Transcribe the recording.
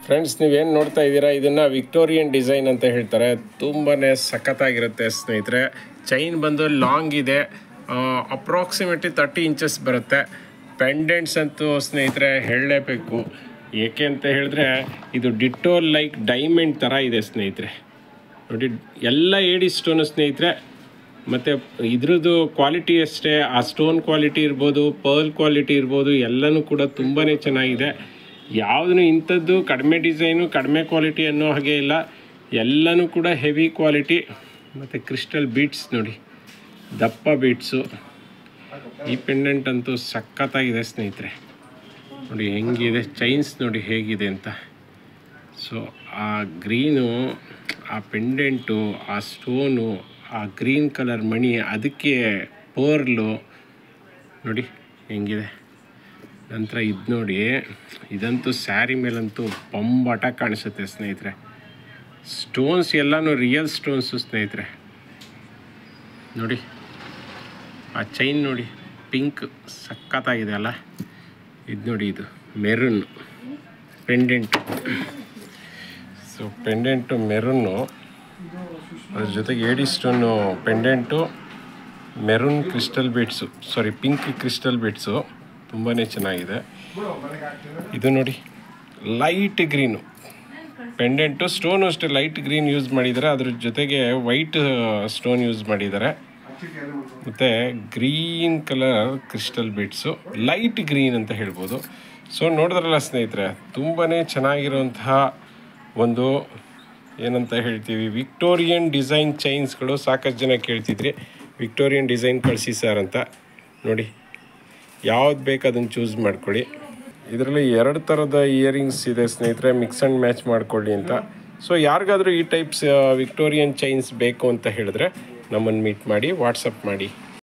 Friends, ನೀವೇನು ನೋಡ್ತಾ ಇದ್ದೀರಾ, ಇದನ್ನು ವಿಕ್ಟೋರಿಯನ್ ಡಿಸೈನ್ ಅಂತ ಹೇಳ್ತಾರೆ. ತುಂಬಾ ಸಖತ್ತಾಗಿರುತ್ತೆ ಸ್ನೇಹಿತರೆ. ಚೈನ್ ಬಂದು ಲಾಂಗ್ ಇದೆ, ಅಪ್ರಾಕ್ಸಿಮೇಟ್ಲಿ 30 ಇಂಚಸ್ ಬರುತ್ತೆ. ಪೆಂಡೆಂಟ್ಸ್ ಅಂತೂ ಸ್ನೇಹಿತರೆ ಹೇಳಲೇಬೇಕು. ಏಕೆ ಅಂತ ಹೇಳಿದ್ರೆ ಇದು ಡಿಟ್ಟೋ ಲೈಕ್ ಡೈಮಂಡ್ ಥರ ಇದೆ ಸ್ನೇಹಿತರೆ. ನೋಡಿ, ಎಲ್ಲ ಏಡಿ ಸ್ಟೋನು ಸ್ನೇಹಿತರೆ. ಮತ್ತು ಇದ್ರದ್ದು ಕ್ವಾಲಿಟಿ ಅಷ್ಟೇ, ಆ ಸ್ಟೋನ್ ಕ್ವಾಲಿಟಿ ಇರ್ಬೋದು, ಪರ್ಲ್ ಕ್ವಾಲಿಟಿ ಇರ್ಬೋದು, ಎಲ್ಲನೂ ಕೂಡ ತುಂಬಾ ಚೆನ್ನಾಗಿದೆ. ಯಾವುದೂ ಇಂಥದ್ದು ಕಡಿಮೆ ಡಿಸೈನು ಕಡಿಮೆ ಕ್ವಾಲಿಟಿ ಅನ್ನೋ ಹಾಗೆ ಇಲ್ಲ, ಎಲ್ಲನೂ ಕೂಡ ಹೆವಿ ಕ್ವಾಲಿಟಿ. ಮತ್ತು ಕ್ರಿಸ್ಟಲ್ ಬೀಟ್ಸ್ ನೋಡಿ, ದಪ್ಪ ಬೀಟ್ಸು. ಈ ಪೆಂಡೆಂಟ್ ಅಂತೂ ಸಖತ್ತಾಗಿದೆ ಸ್ನೇಹಿತರೆ. ನೋಡಿ ಹೆಂಗಿದೆ, ಚೈನ್ಸ್ ನೋಡಿ ಹೇಗಿದೆ ಅಂತ. ಸೊ ಆ ಗ್ರೀನು, ಆ ಪೆಂಡೆಂಟು, ಆ ಸ್ಟೋನು, ಆ ಗ್ರೀನ್ ಕಲರ್ ಮಣಿ, ಅದಕ್ಕೆ ಪರ್ಲು ನೋಡಿ ಹೆಂಗಿದೆ. ನಂತರ ಇದು ನೋಡಿ, ಇದಂತೂ ಸ್ಯಾರಿ ಮೇಲಂತೂ ಬೊಂಬಾಟ ಕಾಣಿಸುತ್ತೆ ಸ್ನೇಹಿತರೆ. ಸ್ಟೋನ್ಸ್ ಎಲ್ಲನೂ ರಿಯಲ್ ಸ್ಟೋನ್ಸು ಸ್ನೇಹಿತರೆ. ನೋಡಿ ಆ ಚೈನ್ ನೋಡಿ, ಪಿಂಕ್ ಸಖತ್ತಾಗಿದೆ ಅಲ್ಲ. ಇದು ನೋಡಿ, ಇದು maroon pendant. So pendant maroon, ಅದ್ರ ಜೊತೆಗೆ A D stone pendant, maroon crystal beads, sorry pink crystal beads, ತುಂಬಾ ಚೆನ್ನಾಗಿದೆ. ಇದು ನೋಡಿ ಲೈಟ್ ಗ್ರೀನು ಪೆಂಡೆಂಟು. ಸ್ಟೋನು ಅಷ್ಟೇ ಲೈಟ್ ಗ್ರೀನ್ ಯೂಸ್ ಮಾಡಿದ್ದಾರೆ, ಅದ್ರ ಜೊತೆಗೆ ವೈಟ್ ಸ್ಟೋನ್ ಯೂಸ್ ಮಾಡಿದ್ದಾರೆ. ಮತ್ತು green colour crystal beads, light green ಅಂತ ಹೇಳ್ಬೋದು. ಸೊ ನೋಡಿದ್ರಲ್ಲ ಸ್ನೇಹಿತರೆ, ತುಂಬಾ ಚೆನ್ನಾಗಿರುವಂತಹ ಒಂದು ಏನಂತ ಹೇಳ್ತೀವಿ, ವಿಕ್ಟೋರಿಯನ್ ಡಿಸೈನ್ ಚೈನ್ಸ್ಗಳು. ಸಾಕಷ್ಟು ಜನ ಕೇಳ್ತಿದ್ರಿ ವಿಕ್ಟೋರಿಯನ್ ಡಿಸೈನ್ ಕಳಿಸಿ ಸರ್ ಅಂತ. ನೋಡಿ, ಯಾವ್ದು ಬೇಕು ಅದನ್ನು ಚೂಸ್ ಮಾಡ್ಕೊಳ್ಳಿ. ಇದರಲ್ಲಿ 2 ಥರದ ಇಯರಿಂಗ್ಸ್ ಇದೆ ಸ್ನೇಹಿತರೆ, ಮಿಕ್ಸ್ ಆ್ಯಂಡ್ ಮ್ಯಾಚ್ ಮಾಡ್ಕೊಳ್ಳಿ ಅಂತ. ಸೊ ಯಾರಿಗಾದರೂ ಈ ಟೈಪ್ಸ್ ವಿಕ್ಟೋರಿಯನ್ ಚೈನ್ಸ್ ಬೇಕು ಅಂತ ಹೇಳಿದ್ರೆ ನಮ್ಮನ್ನು ಮೀಟ್ ಮಾಡಿ, ವಾಟ್ಸಪ್ ಮಾಡಿ.